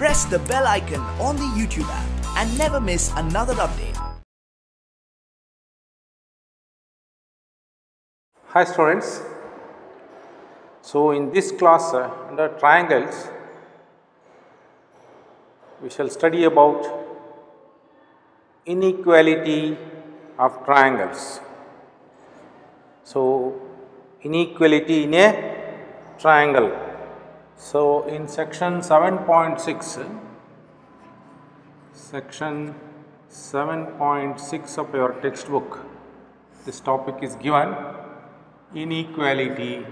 press the bell icon on the YouTube app and never miss another update. Hi students, so in this class under triangles we shall study about inequality of triangles. So inequality in a triangle. So in section 7.6 of your textbook, this topic is given: inequality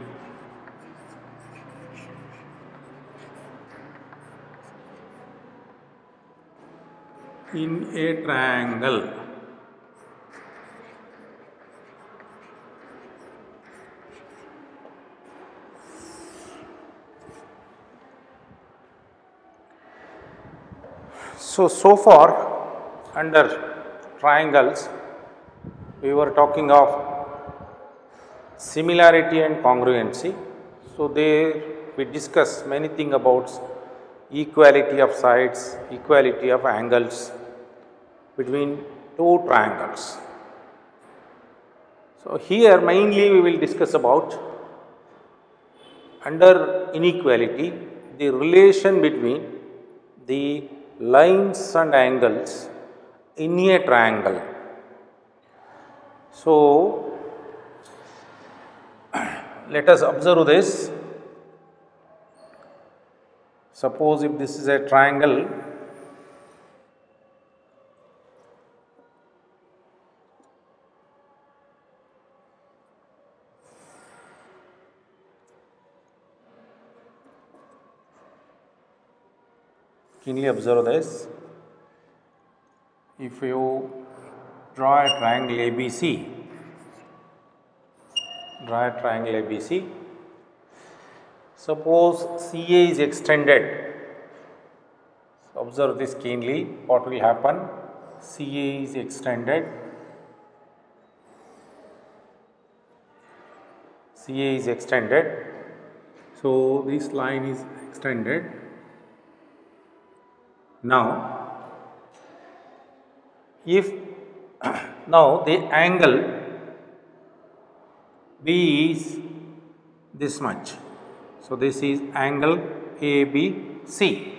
in a triangle. So far under triangles we were talking of similarity and congruency. So there we discuss many things about equality of sides, equality of angles between two triangles. So here mainly we will discuss about, under inequality, the relation between the lines and angles in a triangle. So let us observe this. Suppose if this is a triangle, keenly observe this. If you draw a triangle ABC, suppose CA is extended. So observe this keenly. What will happen? CA is extended. So this line is extended. Now, if now the angle B is this much. So this is angle ABC.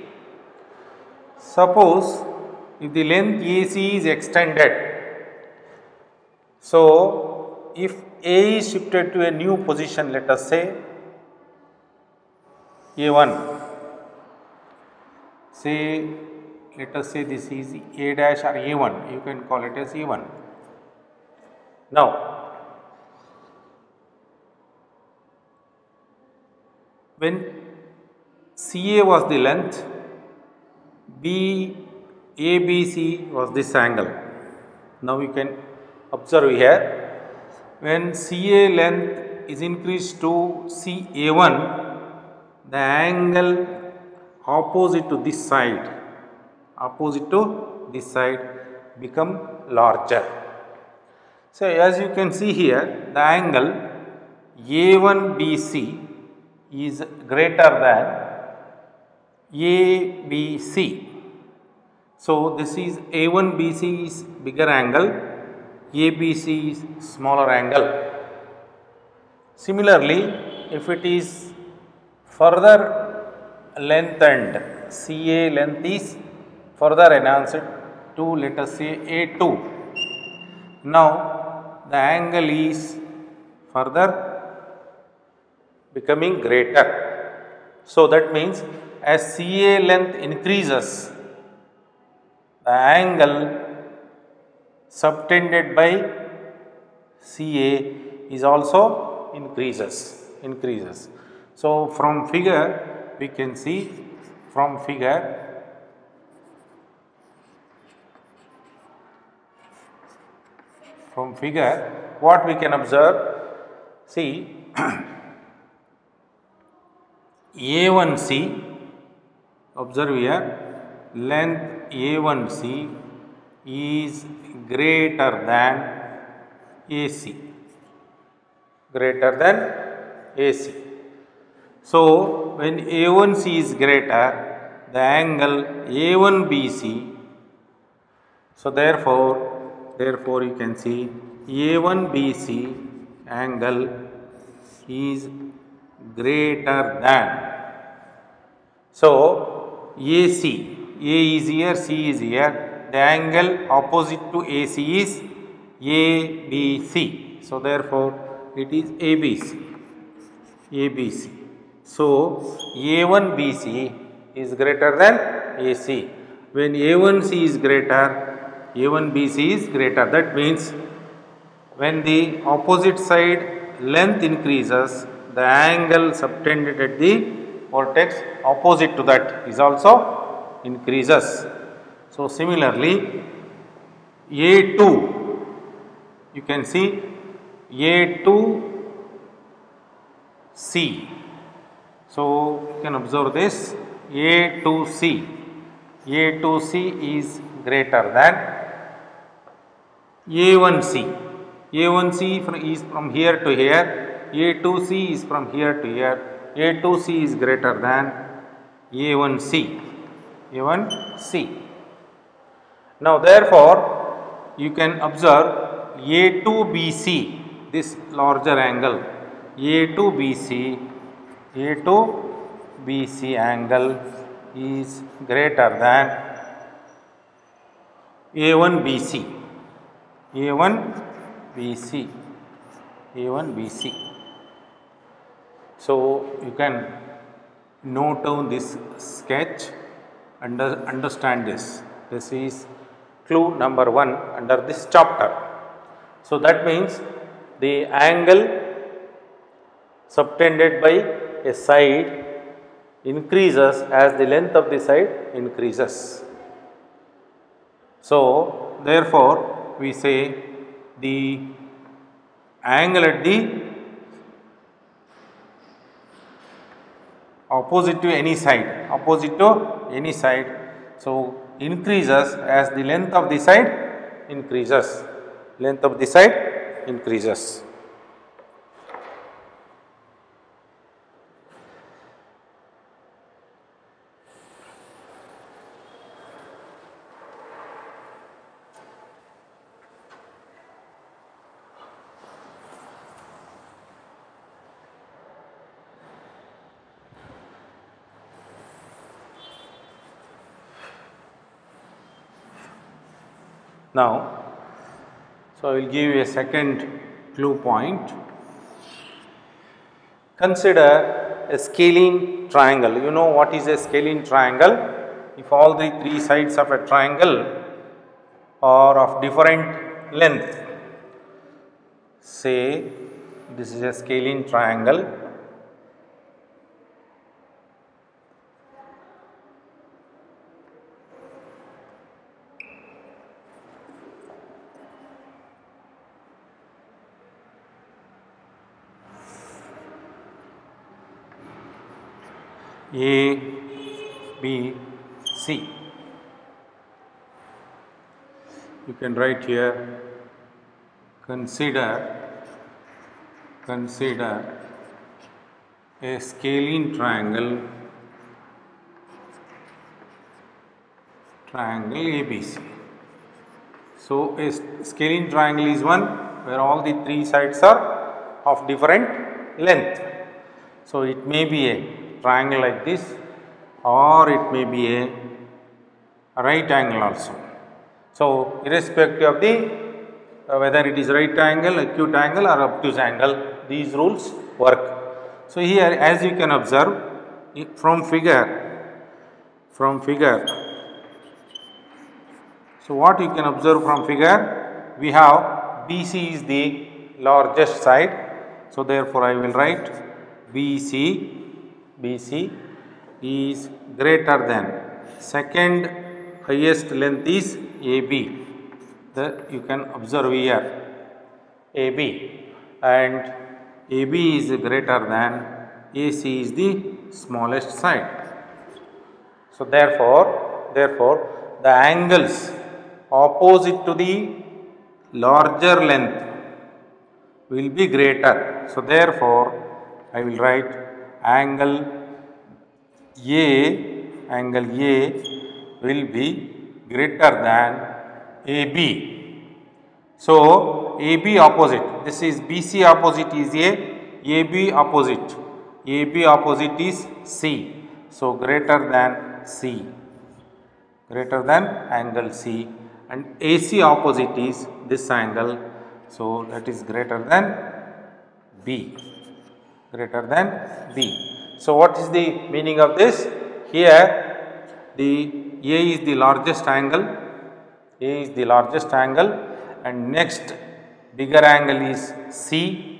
Suppose if the length AC is extended, so if A is shifted to a new position, let us say A1, let us say this is A dash or A1, you can call it as A1. Now, when CA was the length, ABC was this angle. Now you can observe here, when CA length is increased to CA1, the angle opposite to this side become larger. So as you can see here, the angle A1BC is greater than ABC. So this is A1BC is bigger angle, ABC is smaller angle. Similarly, if it is further lengthened, CA length is further enhanced to, let us say, A2. Now the angle is further becoming greater. So that means as CA length increases, the angle subtended by CA is also increases. So from figure we can see, what we can observe, see A1C, observe here, length A1C is greater than AC. So when A1C is greater, the angle A1BC. So therefore you can see A1BC angle is greater than. So AC, A is here, C is here. The angle opposite to AC is ABC. So therefore it is ABC. ABC. So A1BC is greater than AC. When A1C is greater, A1BC is greater. That means when the opposite side length increases, the angle subtended at the vertex opposite to that is also increases. So similarly, A2, you can see A2C. So you can observe this A2C. A2C is greater than A1C. A1C is from here to here. A2C is from here to here. A2C is greater than A1C. A1C. Now therefore, you can observe A2BC, this larger angle. A2BC angle is greater than A1BC. A1BC. So you can note down this sketch, understand this. This is clue number 1 under this chapter. So that means the angle subtended by a side increases as the length of the side increases. So therefore we say the angle at the opposite to any side, so increases as the length of the side increases. Now, so I will give you a second clue point. Consider a scalene triangle. You know what is a scalene triangle? If all the three sides of a triangle are of different length, say this is a scalene triangle. A, B, C. You can write here, consider a scalene triangle ABC. So a scalene triangle is one where all the three sides are of different length. So it may be a triangle like this, or it may be a right angle also. So irrespective of the whether it is right angle, acute angle or obtuse angle, these rules work. So here, as you can observe from figure, so what you can observe from figure, we have BC is the largest side. So therefore I will write BC is greater than second highest length is AB. You can observe here AB, and AB is greater than AC is the smallest side. So therefore the angles opposite to the larger length will be greater. So therefore I will write angle angle A will be greater than AB. So, AB opposite, this is BC opposite is A, AB opposite is C. So, greater than C, greater than angle C, and AC opposite is this angle. So, that is greater than B, greater than B. So, what is the meaning of this? Here the A is the largest angle, A is the largest angle, and next bigger angle is C.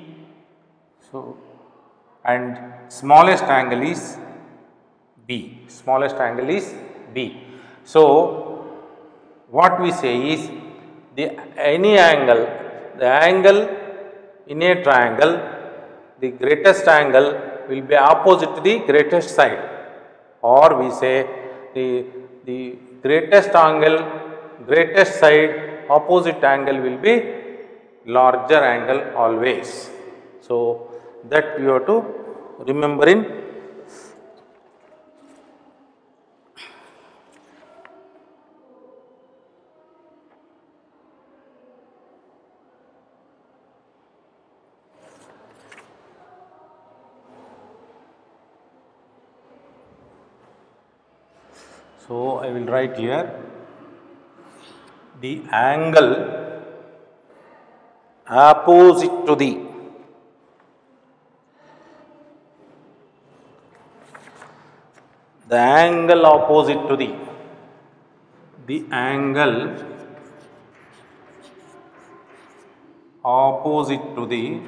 So, and smallest angle is B, smallest angle is B. So, what we say is any angle, the angle in a triangle, the greatest angle will be opposite to the greatest side, or we say the greatest angle, greatest side opposite angle will be larger angle always. So, that you have to remember in. So, I will write here the angle opposite to the angle opposite to the angle opposite to the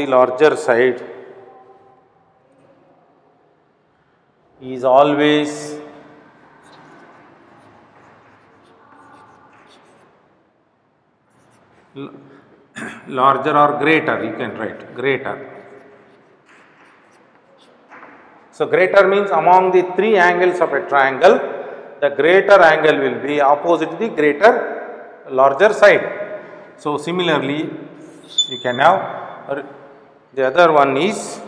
larger side is always larger or greater, you can write greater. So, greater means among the three angles of a triangle, the greater angle will be opposite the greater larger side. So, similarly, you can have the other one is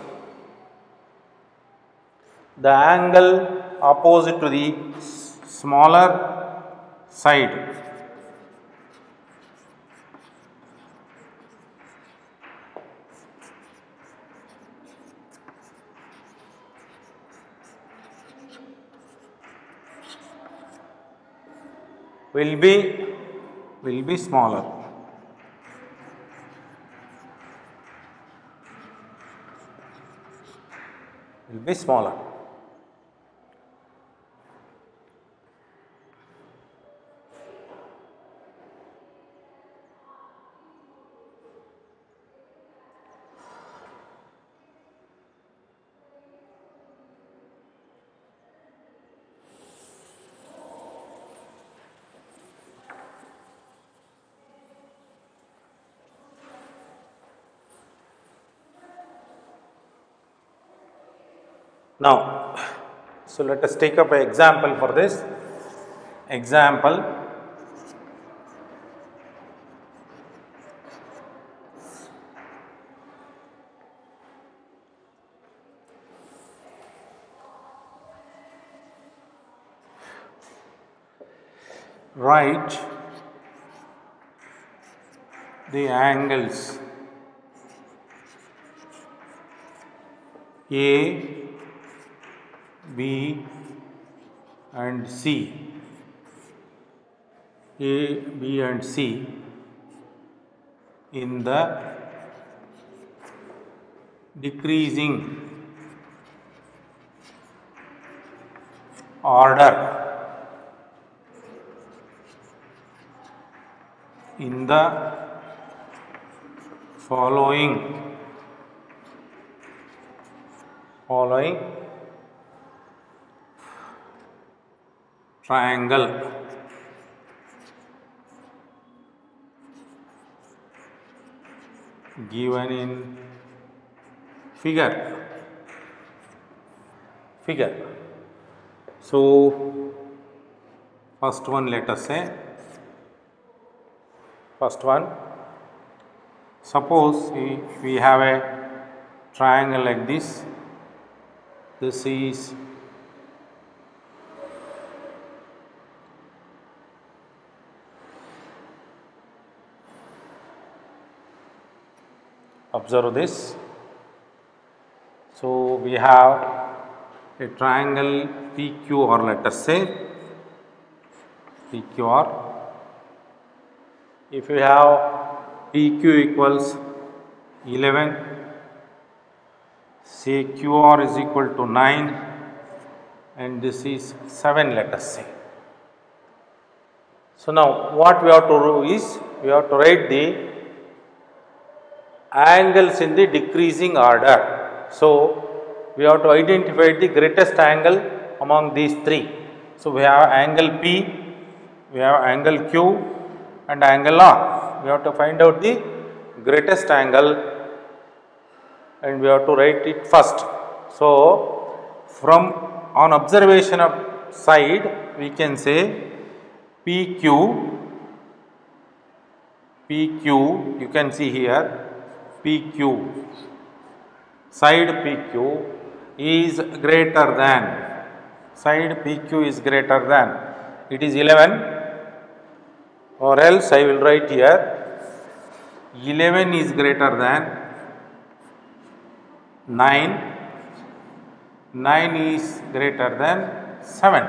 the angle opposite to the smaller side will be smaller. Will be smaller. Now, so let us take up an example for this. Example, write the angles A, B and C, A, B and C in the decreasing order in the following triangle. Given in figure. So, First one, let us say, first one, suppose we have a triangle like this. This is observe this. So we have a triangle PQR, let us say PQR. If you have PQ equals 11, say QR is equal to 9, and this is 7, let us say. So now what we have to do is, we have to write the angles in the decreasing order. So we have to identify the greatest angle among these three. So we have angle P, we have angle Q and angle R. We have to find out the greatest angle and we have to write it first. So from on observation of side, we can say PQ, you can see here PQ, side PQ is greater than, side PQ is greater than, it is 11, or else I will write here 11 is greater than 9, 9 is greater than 7.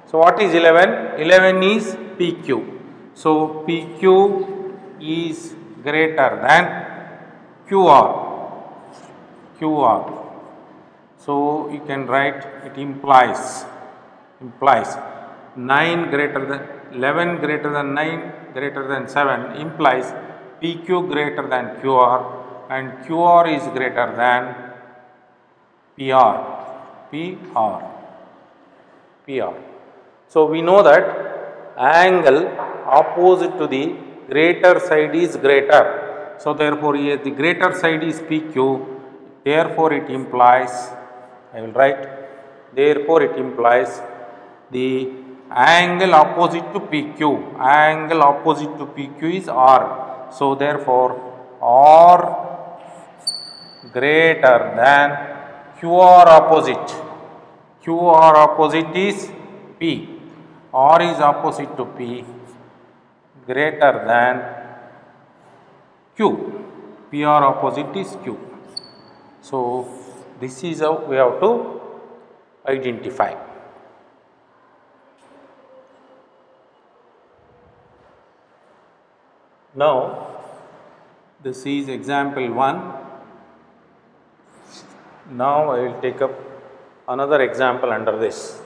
So what is 11? 11 is PQ. So PQ is greater than QR. So you can write, it implies 9 greater than 11 greater than 9 greater than 7 implies PQ greater than QR and QR is greater than PR. So we know that angle opposite to the greater side is greater. So therefore here the greater side is PQ. Therefore it implies, I will write, therefore it implies the angle opposite to PQ. Angle opposite to PQ is R. So therefore R greater than QR opposite. QR opposite is P. R is opposite to P, greater than Q. PR opposite is Q. So this is how we have to identify. Now this is example 1. Now I will take up another example under this.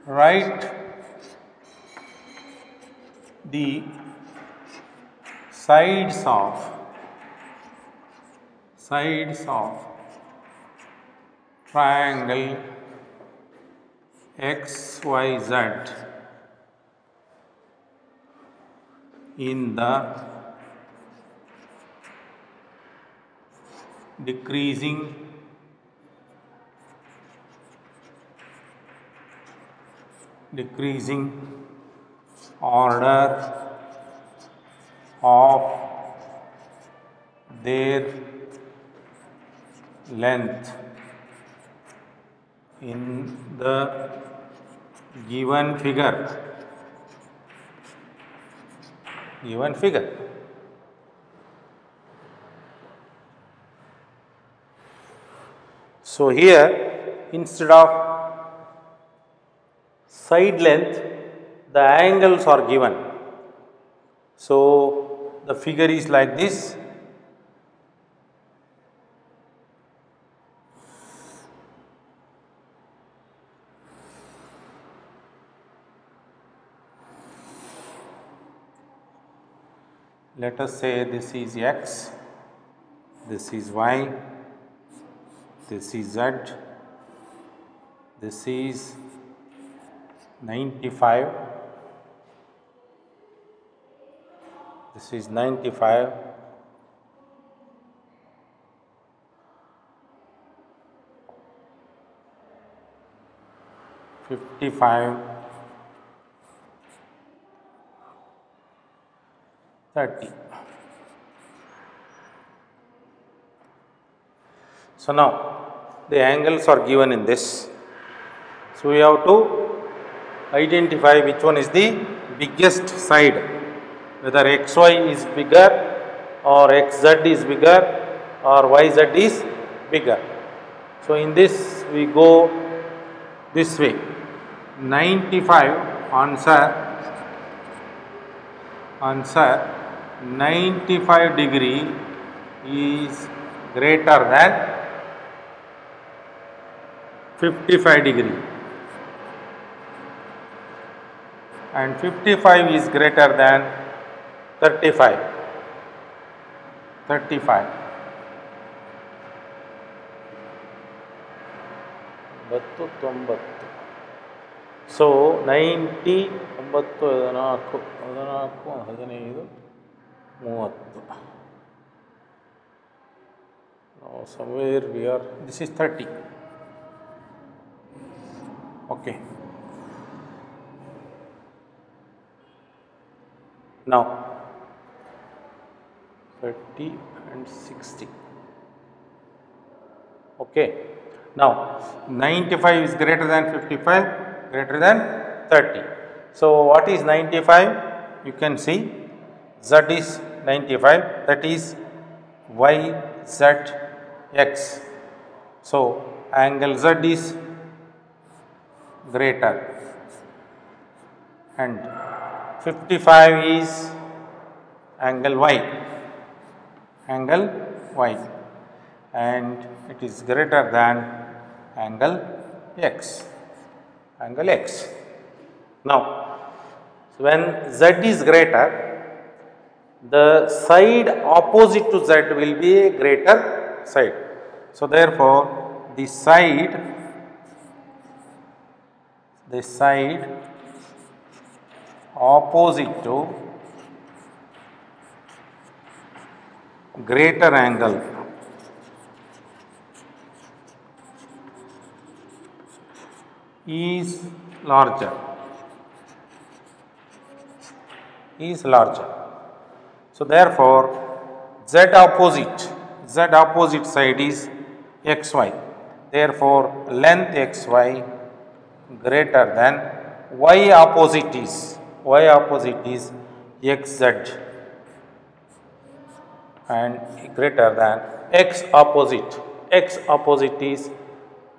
Write the sides of triangle XYZ in the decreasing order of their length in the given figure. So here, instead of side length, the angles are given. So the figure is like this. let us say this is x, this is y, this is z, this is 95, this is 95, $55, 30. So now the angles are given in this. So we have to identify which one is the biggest side, whether xy is bigger or xz is bigger or yz is bigger. So in this we go this way. 95 answer 95 degree is greater than 55 degree and 55 is greater than 35. So 90, 90, 14, 15, 30. Now somewhere we are, this is 30. Okay. Now 30 and 60. Okay. Now 95 is greater than 55, greater than 30. So what is 95? You can see z is 95, that is y, z, x. So angle z is greater and 55 is angle y, and it is greater than angle x. Now when z is greater, the side opposite to z will be a greater side. So therefore the side opposite to greater angle is larger. So therefore z opposite side is xy. Therefore length xy greater than y opposite is xz and greater than x opposite is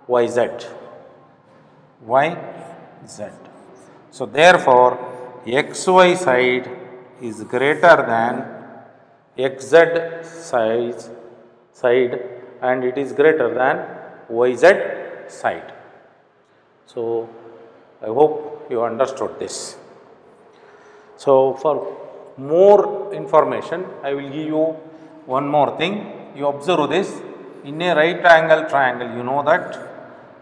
yz. So therefore xy side is greater than xz side and it is greater than yz side. So I hope you understood this. So for more information, I will give you one more thing. You observe this. In a right angle triangle, you know that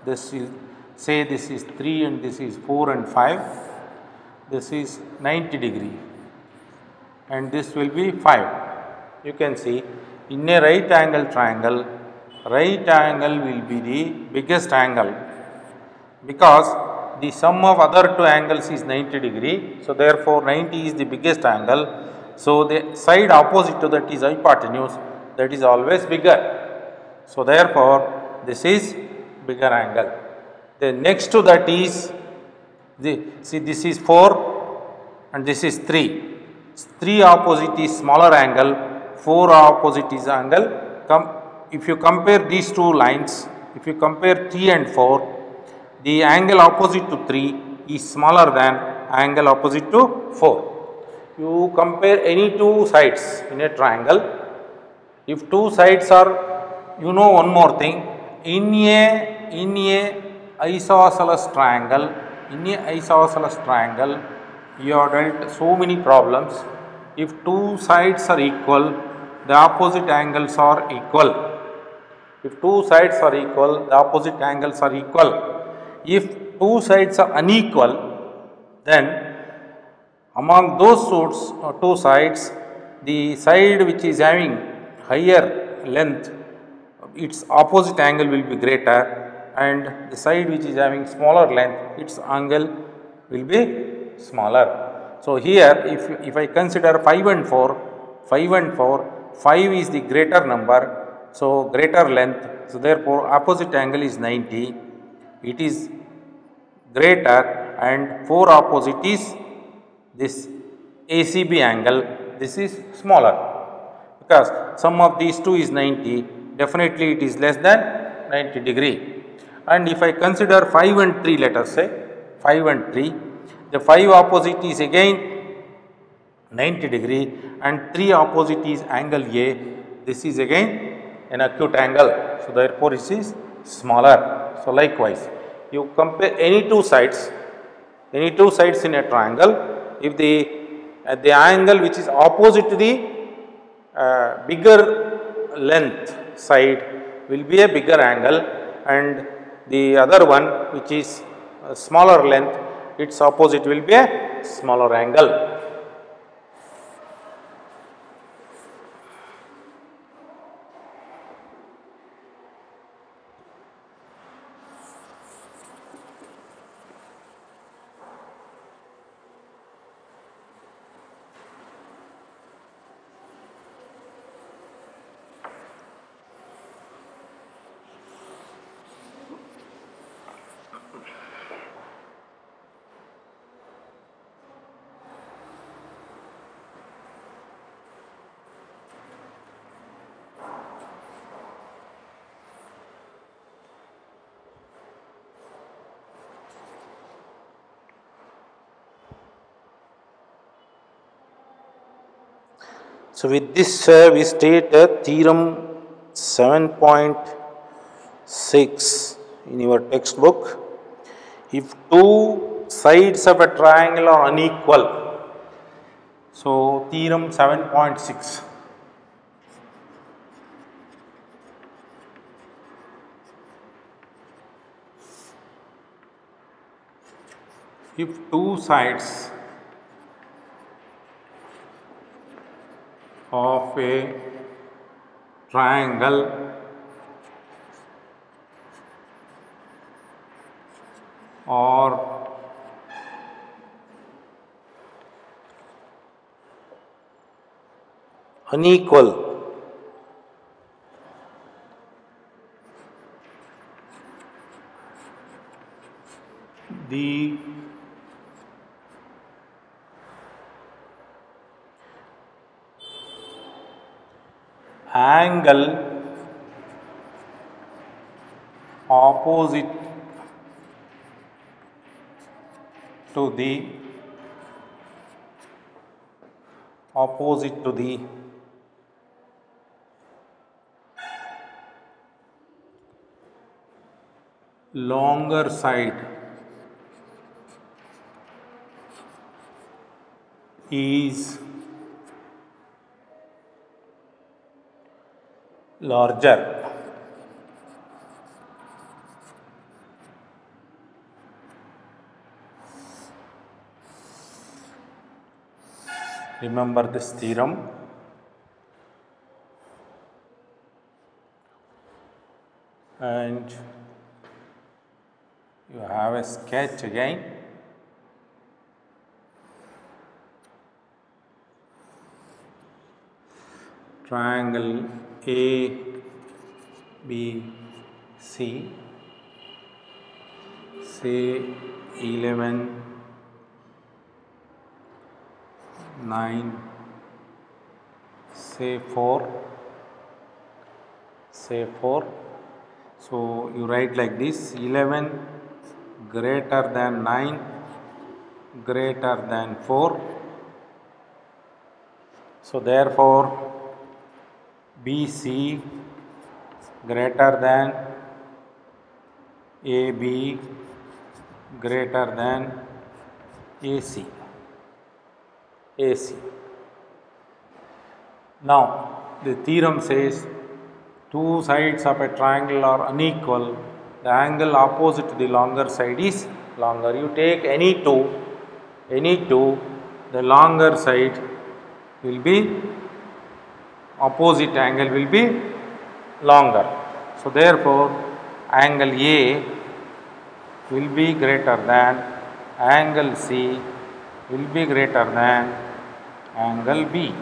this is, say this is 3 and this is 4 and 5. This is 90 degree and this will be 5. You can see in a right angle triangle, right angle will be the biggest angle because the sum of other two angles is 90 degree. So therefore 90 is the biggest angle. So the side opposite to that is hypotenuse, that is always bigger. So therefore this is bigger angle. Then next to that is see this is 4 and this is 3. 3 opposite is smaller angle, 4 opposite is angle. If you compare these two lines, if you compare 3 and 4, the angle opposite to 3 is smaller than angle opposite to 4. You compare any two sides in a triangle. If two sides are, you know one more thing, in a isosceles triangle, you have dealt so many problems. if two sides are equal, the opposite angles are equal. If two sides are equal, the opposite angles are equal. If two sides are unequal, then among those two sides, the side which is having higher length, its opposite angle will be greater, and the side which is having smaller length, its angle will be smaller. So here if I consider 5 and 4, 5 is the greater number, so greater length, so therefore opposite angle is 90, it is greater, and 4 opposite is this ACB angle, this is smaller, because sum of these two is 90, definitely it is less than 90 degree. And if I consider 5 and 3, let us say 5 and 3, the 5 opposite is again 90 degree and 3 opposite is angle A, this is again an acute angle, so therefore this is smaller. So likewise, you compare any two sides in a triangle, if the angle which is opposite to the bigger length side will be a bigger angle, and the other one which is smaller length, its opposite will be a smaller angle. So with this we state theorem 7.6 in your textbook. If two sides of a triangle are unequal, so theorem 7.6. If two sides of a triangle are unequal, the angle opposite to the longer side is larger. Remember this theorem. And you have a sketch again. Triangle A, B, C, say 11, 9, say 4. So you write like this: 11 greater than 9 greater than 4. So therefore BC greater than AB greater than AC. Now, the theorem says two sides of a triangle are unequal. The angle opposite to the longer side is longer. You take any two, the longer side will be opposite angle will be longer. So, therefore, angle A will be greater than angle C will be greater than angle B.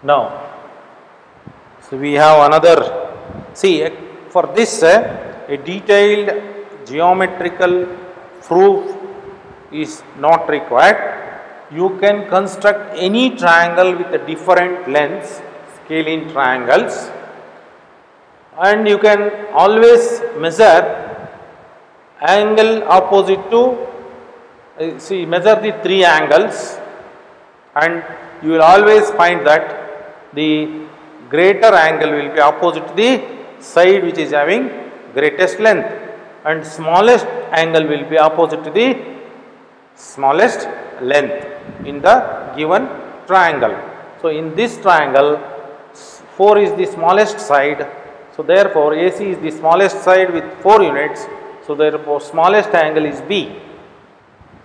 Now, so we have another, see for this a detailed geometrical proof is not required. You can construct any triangle with a different lengths, scalene triangles, and you can always measure angle opposite to, measure the three angles, and you will always find that the greater angle will be opposite to the side which is having greatest length, and smallest angle will be opposite to the smallest length in the given triangle. So, in this triangle 4 is the smallest side. So, therefore, AC is the smallest side with 4 units. So, therefore, smallest angle is B.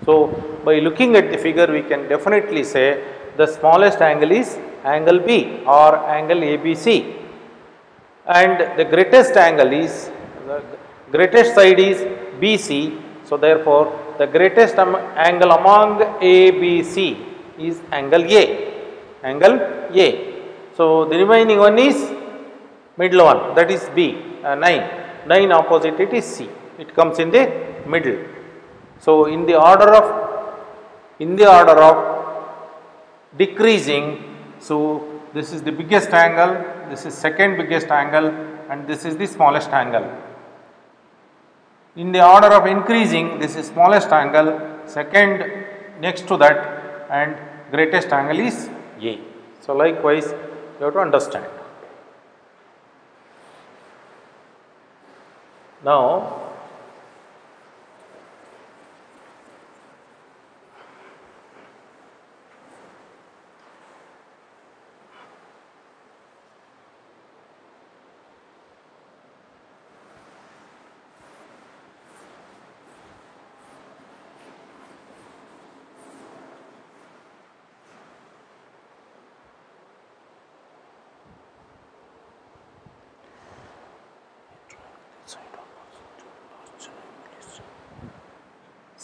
So, by looking at the figure we can definitely say the smallest angle is angle B or angle ABC, and the greatest angle is, the greatest side is BC. So, therefore, the greatest angle among ABC is angle A. So, the remaining one is middle one, that is B, 9 opposite it is C, it comes in the middle. So, in the order of decreasing, so this is the biggest angle, this is second biggest angle, and this is the smallest angle. In the order of increasing, this is smallest angle, second next to that, and greatest angle is A. So, likewise you have to understand. Now,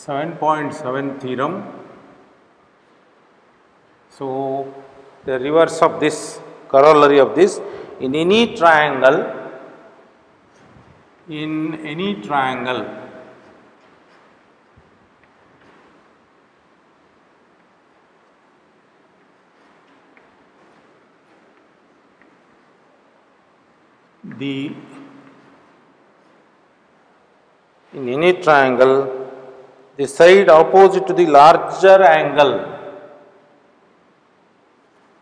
(7.7) theorem. So, the reverse of this, corollary of this, in any triangle, the side opposite to the larger angle,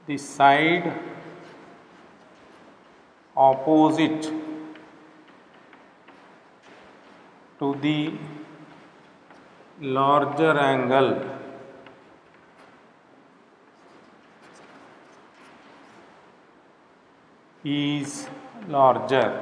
the side opposite to the larger angle is larger.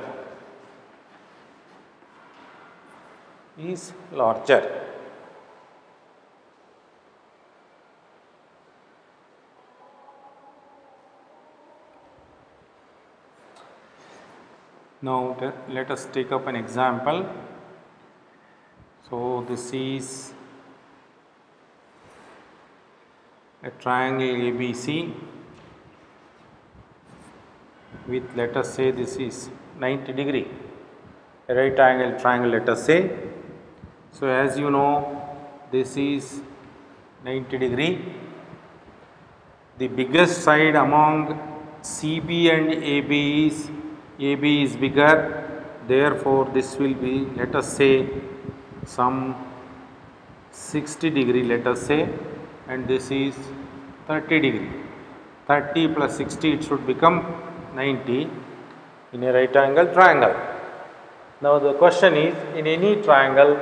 Now, let us take up an example. So, this is a triangle ABC with, let us say, this is 90 degree, a right angle triangle, let us say. So, as you know, this is 90 degree. The biggest side among CB and AB is bigger, therefore, this will be, let us say, some 60 degree, let us say, and this is 30 degree. 30 plus 60, it should become 90 in a right angle triangle. Now the question is, in any triangle,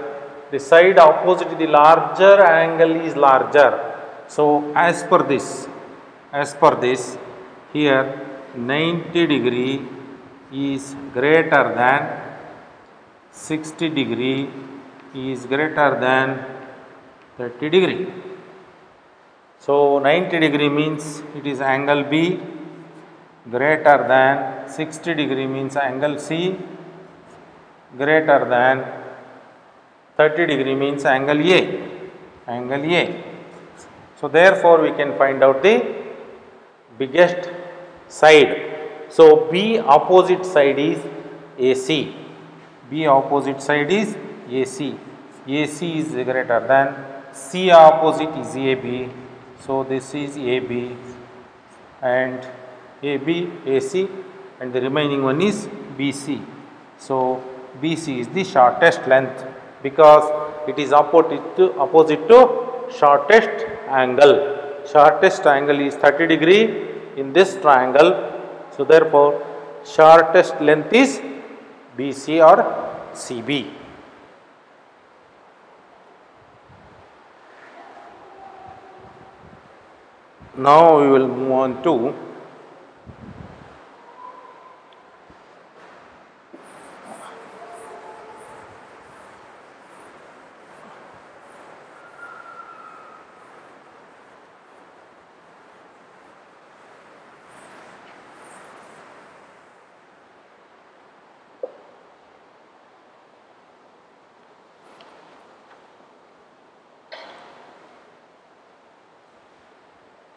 the side opposite the larger angle is larger. So as per this, here 90 degree is greater than 60 degree is greater than 30 degree. So 90 degree means it is angle B, greater than 60 degree means angle C, greater than 30 degree means angle A. So therefore we can find out the biggest side. So B opposite side is AC. B opposite side is AC. AC is greater than C opposite is AB. So this is AB and AB, AC, and the remaining one is BC. So BC is the shortest length because it is opposite to shortest angle. Shortest angle is 30 degree in this triangle. So therefore shortest length is BC or CB. Now we will move on to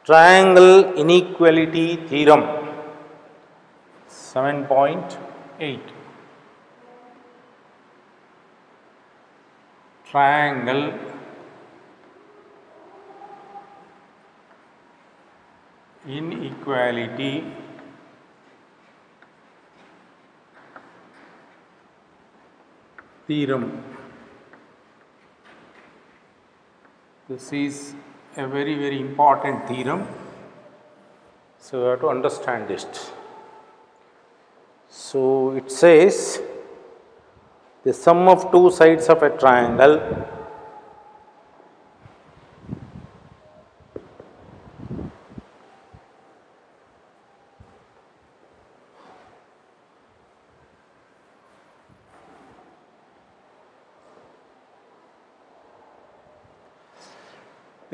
triangle inequality theorem 7.8. Triangle inequality theorem. This is a very important theorem. So you have to understand this. So it says the sum of two sides of a triangle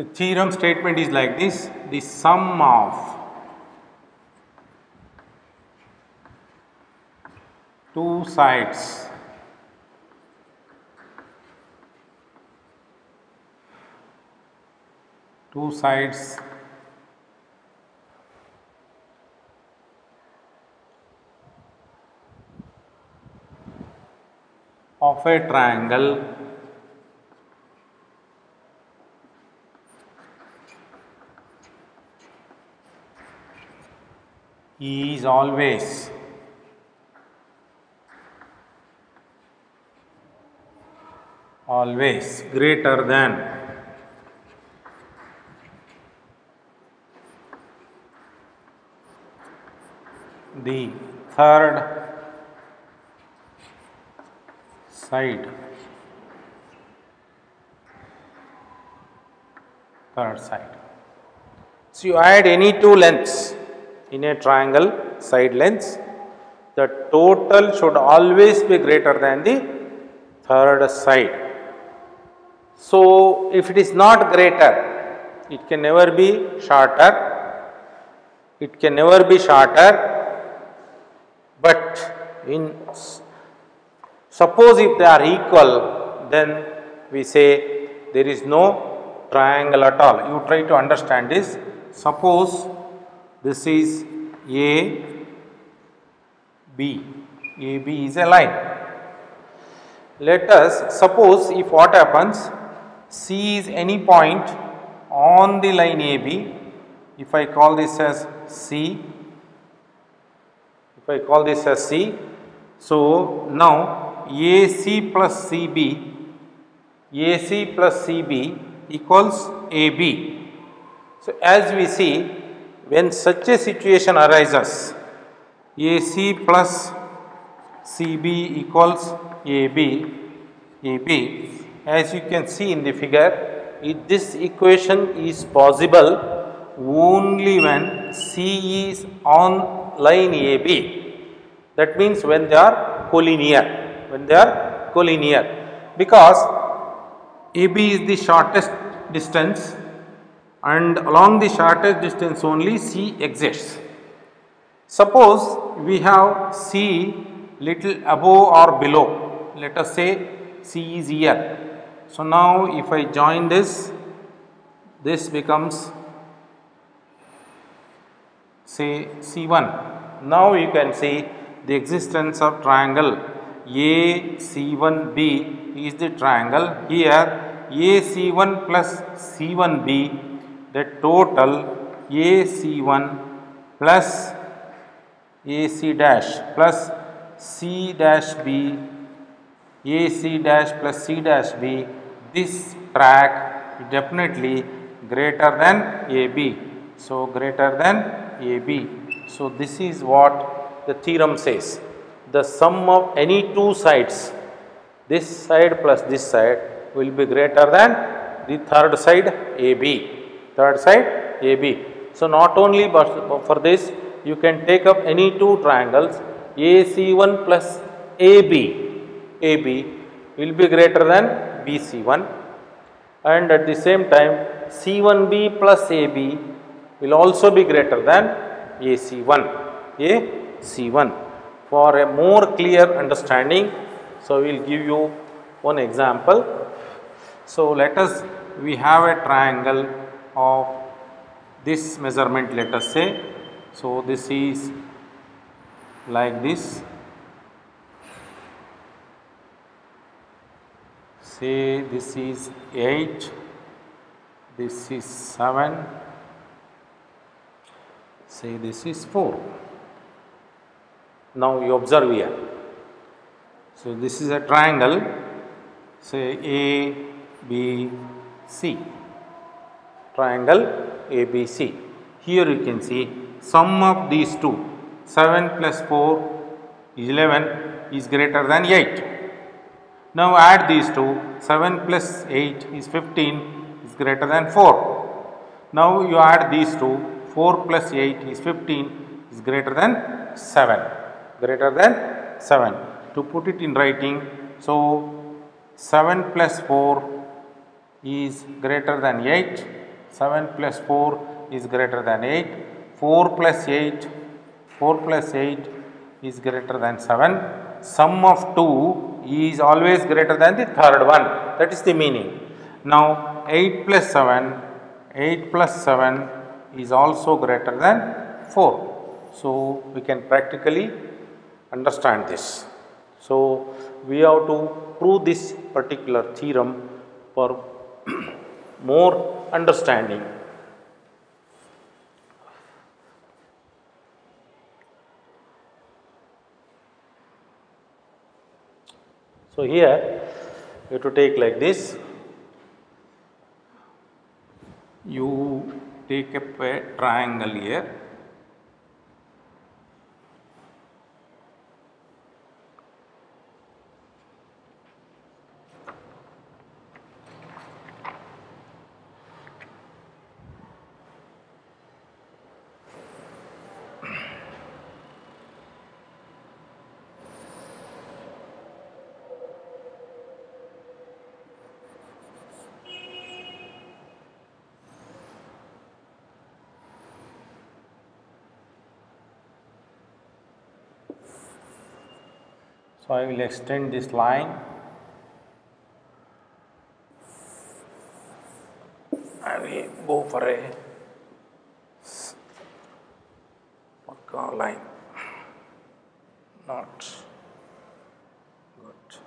The theorem statement is like this: the sum of two sides of a triangle is always greater than the third side. So you add any two lengths in a triangle, side lengths, the total should always be greater than the third side. So if it is not greater, it can never be shorter. But suppose if they are equal, then we say there is no triangle at all. You try to understand this. Suppose this is AB is a line. Let us suppose if what happens, C is any point on the line AB. If I call this as C, so now AC plus CB equals AB. So, as we see, when such a situation arises, AC plus CB equals AB, as you can see in the figure, this equation is possible only when C is on line AB. That means when they are collinear, because AB is the shortest distance and along the shortest distance only C exists. Suppose we have C little above or below, let us say C is here. So, now if I join this becomes say C1. Now you can see the existence of triangle AC1B is the triangle. Here AC1 plus C1B, the total AC1 plus AC dash plus C dash B, AC dash plus C dash B, this track definitely greater than AB. So, greater than AB. So, this is what the theorem says. The sum of any two sides, this side plus this side, will be greater than the third side AB. So, not only but for this, you can take up any two triangles AC1 plus AB will be greater than BC1, and at the same time C1B plus AB will also be greater than AC1. For a more clear understanding, so we will give you one example. So, we have a triangle of this measurement, let us say. So, this is like this, say this is 8, this is 7, say this is 4. Now, you observe here. So, this is a triangle, say ABC, triangle ABC. Here you can see sum of these two, 7 plus 4 is 11, is greater than 8. Now, add these two, 7 plus 8 is 15, is greater than 4. Now, you add these two, 4 plus 8 is 15, is greater than 7. To put it in writing, so 7 plus 4 is greater than 8, 7 plus 4 is greater than 8, 4 plus 8 is greater than 7. Sum of 2 is always greater than the third one, that is the meaning. Now, 8 plus 7 is also greater than 4. So, we can practically understand this. So, we have to prove this particular theorem for more understanding. So, here you have to take like this, you take up a triangle here, so I will extend this line, I will go for a line, not good.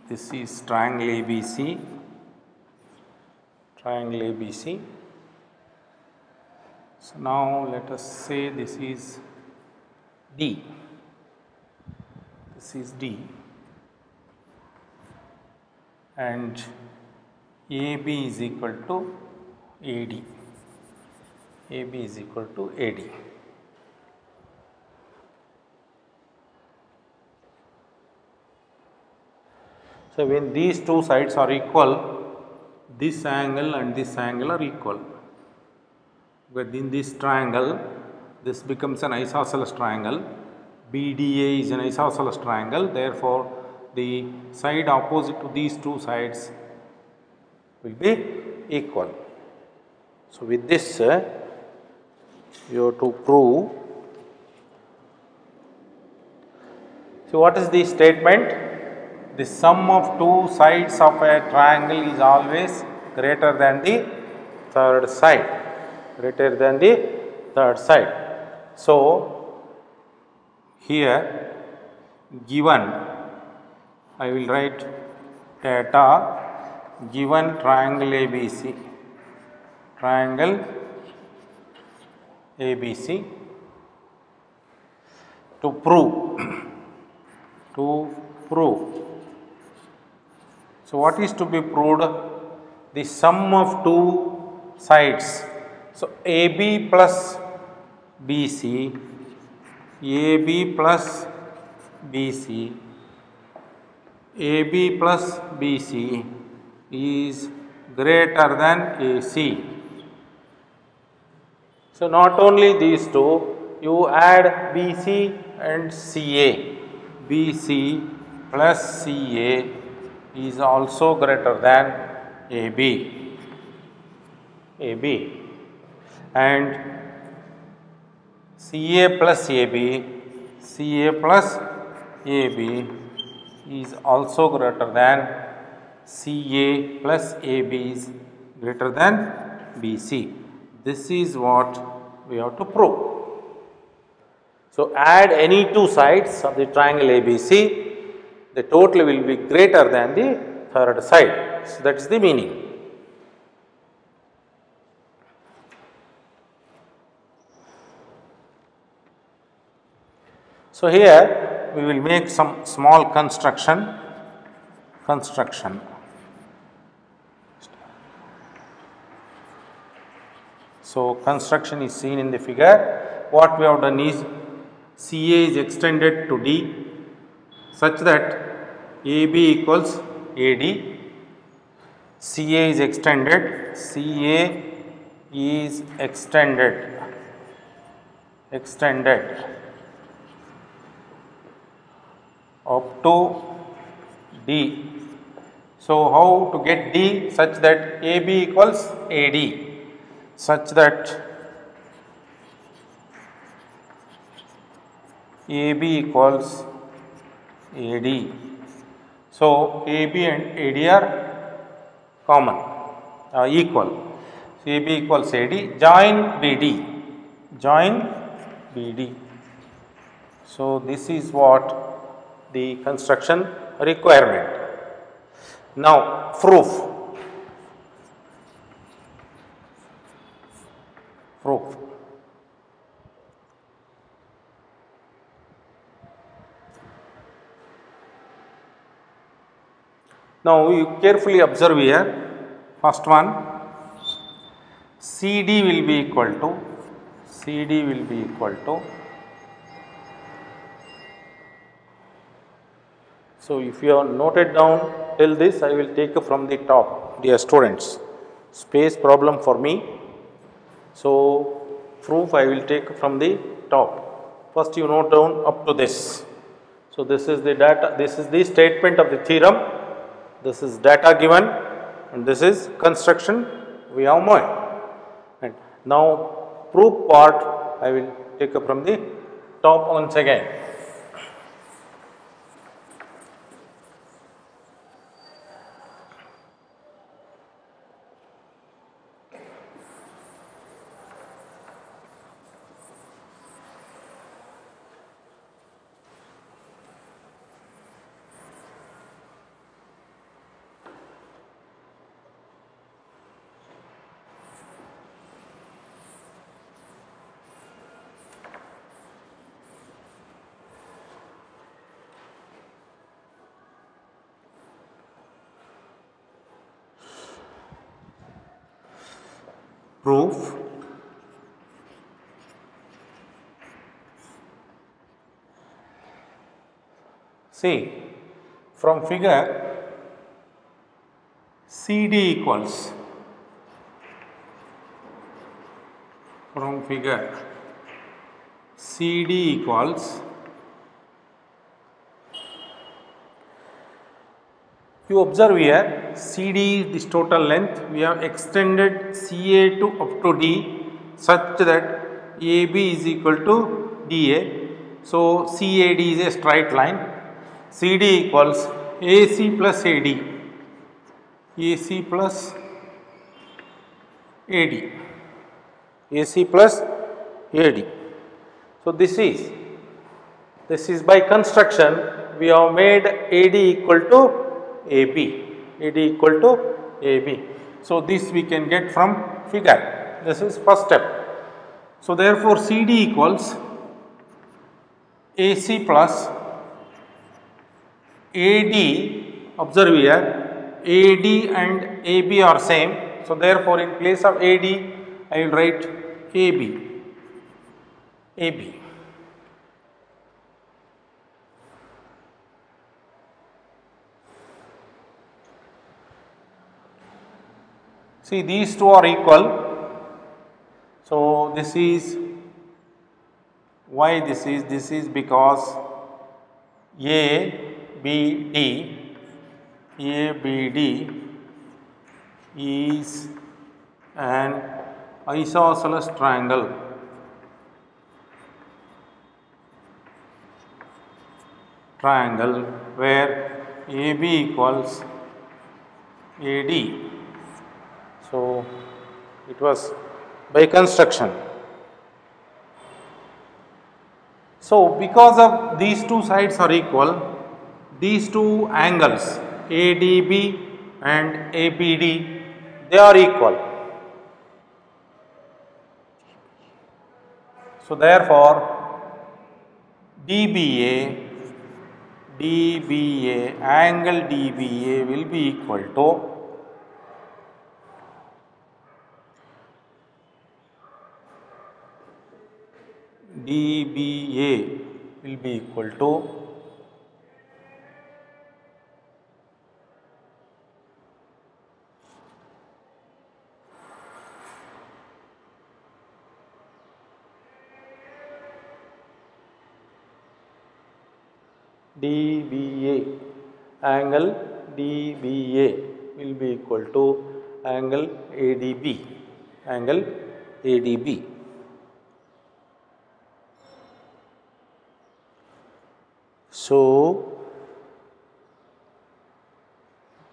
this is triangle ABC, triangle ABC. So now let us say this is D, this is D, and AB is equal to AD, AB is equal to AD. So when these two sides are equal, this angle and this angle are equal. Within this triangle, this becomes an isosceles triangle. BDA is an isosceles triangle. Therefore, the side opposite to these two sides will be equal. So with this, you have to prove. So what is the statement? The sum of two sides of a triangle is always greater than the third side, greater than the third side. So here given, I will write data given triangle ABC, triangle ABC, to prove, to prove. So what is to be proved? The sum of two sides. So AB plus BC, AB plus BC, AB plus BC is greater than AC. So not only these two, you add BC and CA. BC plus CA is also greater than AB. AB. And CA plus AB, CA plus AB is also greater than CA plus AB is greater than BC. This is what we have to prove. So add any two sides of the triangle ABC, the total will be greater than the third side. So that is the meaning. So here we will make some small construction. So construction is seen in the figure. What we have done is CA is extended to D such that AB equals AD. CA is extended, CA is extended up to D. So how to get D? Such that AB equals AD, such that AB equals AD. So AB and AD are common, equal. So AB equals AD. Join BD. Join BD. So this is what the construction requirement. Now proof. Now you carefully observe here. First one, CD will be equal to so if you have noted down till this, I will take from the top, dear students. Space problem for me. So proof I will take from the top. First you note down up to this. So this is the data, this is the statement of the theorem, this is data given, and this is construction we have made. And now proof part I will take up from the top once again. proof. See, from figure CD equals, from figure CD equals, you observe here CD is this total length, we have extended CA to up to D such that AB is equal to DA. So, CAD is a straight line, CD equals AC plus AD, AC plus AD, AC plus AD. So, this is by construction we have made AD equal to AB, AD equal to AB. So, this we can get from figure. This is first step. So, therefore, CD equals AC plus AD. Observe here, AD and AB are same. So, therefore, in place of AD, I will write AB. AB. See, these two are equal. So, this is why this is because ABD is an isosceles triangle. Where AB equals AD. So, it was by construction. So, because of these two sides are equal, these two angles ADB and ABD, they are equal. So, therefore, DBA angle DBA will be equal to angle DBA will be equal to angle ADB. So,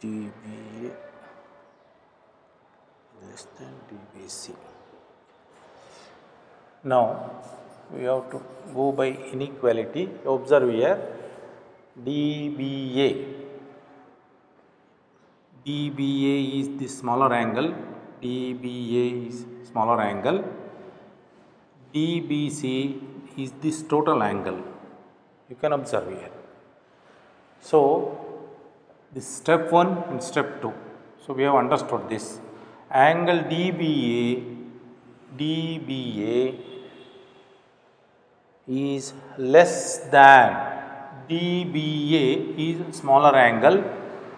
DBA less than DBC. Now, we have to go by inequality. Observe here, DBA is the smaller angle, DBC is this total angle. You can observe here. So, this step 1 and step 2. So, we have understood this. Angle DBA is less than DBA is smaller angle.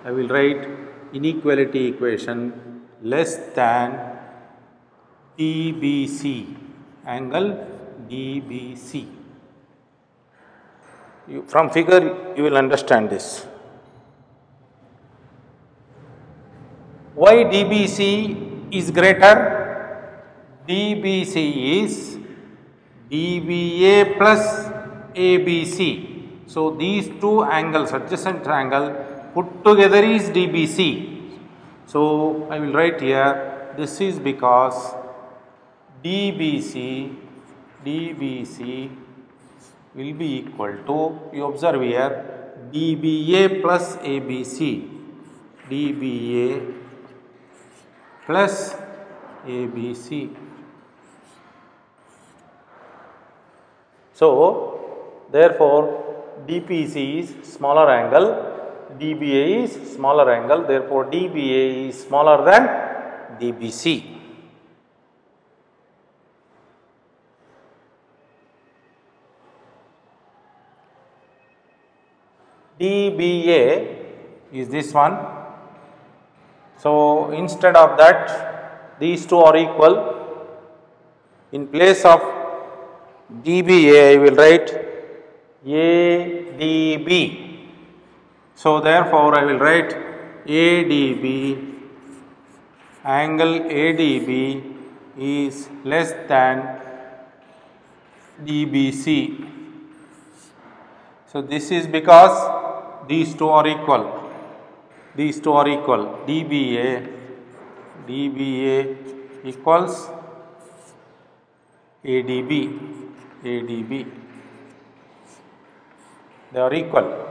I will write inequality equation less than DBC, angle DBC. From figure you will understand this. Why DBC is greater? DBC is DBA plus ABC. So, these two angles, adjacent triangle put together is DBC. So, I will write here, this is because DBC will be equal to, you observe here, DBA plus ABC, DBA plus ABC. So, therefore, DPC is smaller angle, DBA is smaller angle, therefore, DBA is smaller than DBC. DBA is this one. So instead of that, these two are equal. In place of DBA, I will write ADB. So therefore, I will write ADB, angle ADB is less than DBC. So this is because these two are equal. These two are equal. DBA equals ADB. They are equal.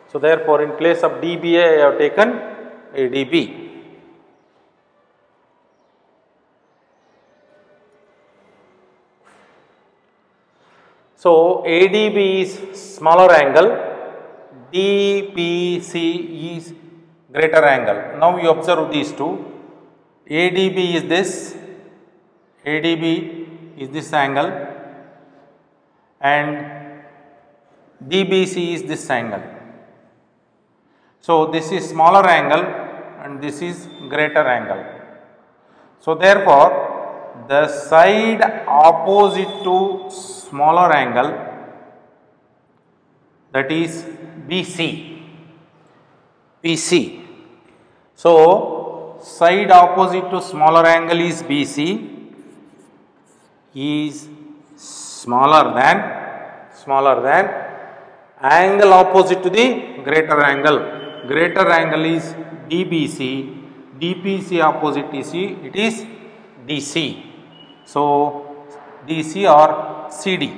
So therefore, in place of DBA, I have taken ADB. So ADB is smaller angle, DBC is greater angle. Now you observe these two. ADB is this, ADB is this angle, and DBC is this angle. So this is smaller angle and this is greater angle. So therefore, the side opposite to smaller angle, that is BC. So side opposite to smaller angle is BC, is smaller than angle opposite to the greater angle. Greater angle is DBC. DBC opposite is it is DC. So DC or CD.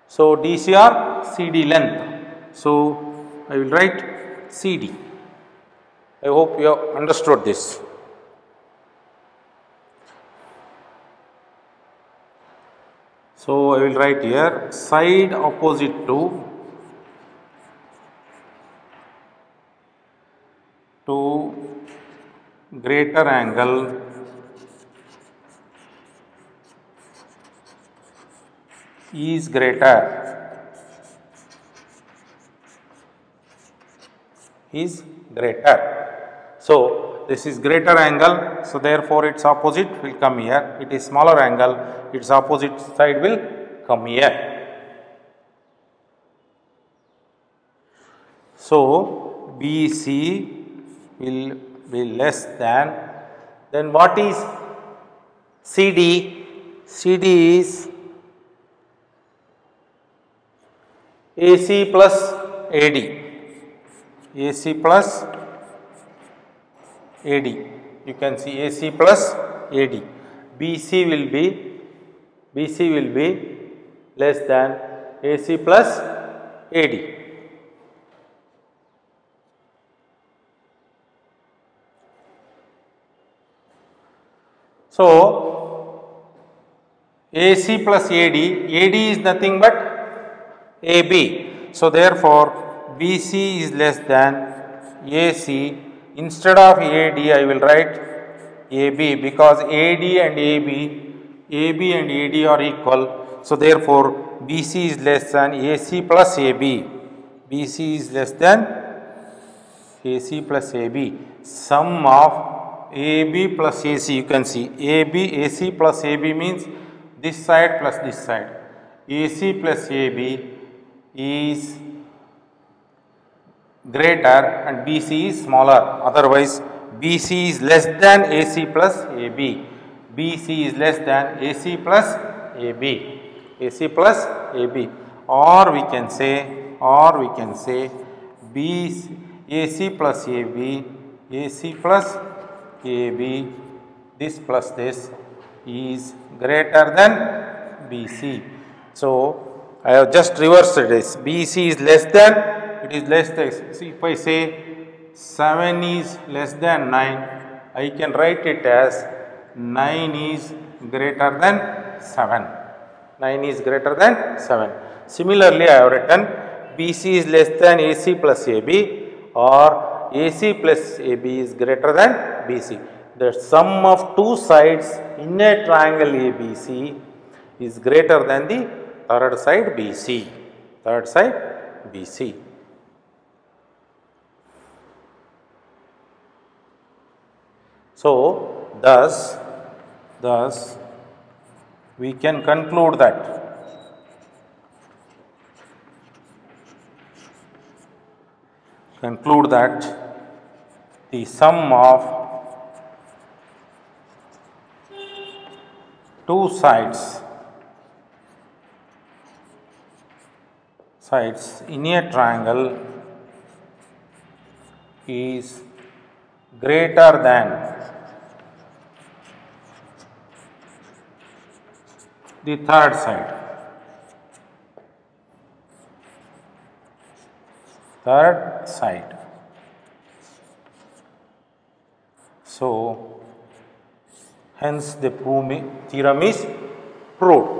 So DC or CD length. So I will write CD. I hope you have understood this. So I will write here side opposite to greater angle is greater. So this is greater angle, so therefore its opposite will come here. It is smaller angle, its opposite side will come here. So BC will be less than, then what is CD? CD is AC plus AD. AC plus AD. You can see AC plus AD. BC will be less than AC plus AD. So AC plus AD is nothing but AB. So therefore BC is less than AC. Instead of AD, I will write AB, because AD and AD are equal. So therefore BC is less than AC plus AB. BC is less than AC plus AB. Sum of AB plus AC, you can see AC plus AB means this side plus this side. AC plus AB is greater and BC is smaller. Otherwise, BC is less than AC plus AB. BC is less than AC plus AB. AC plus AB. Or we can say BC, AC plus AB, AC plus AB, this plus this is greater than BC. So I have just reversed this. BC is less than, it is less than. See, if I say 7 is less than 9, I can write it as 9 is greater than 7. 9 is greater than 7. Similarly, I have written BC is less than AC plus AB, or AC plus AB is greater than BC. The sum of two sides in a triangle ABC is greater than the third side BC. third side BC. So, thus we can conclude that the sum of two sides in a triangle is greater than the third side. So, hence the theorem is proved.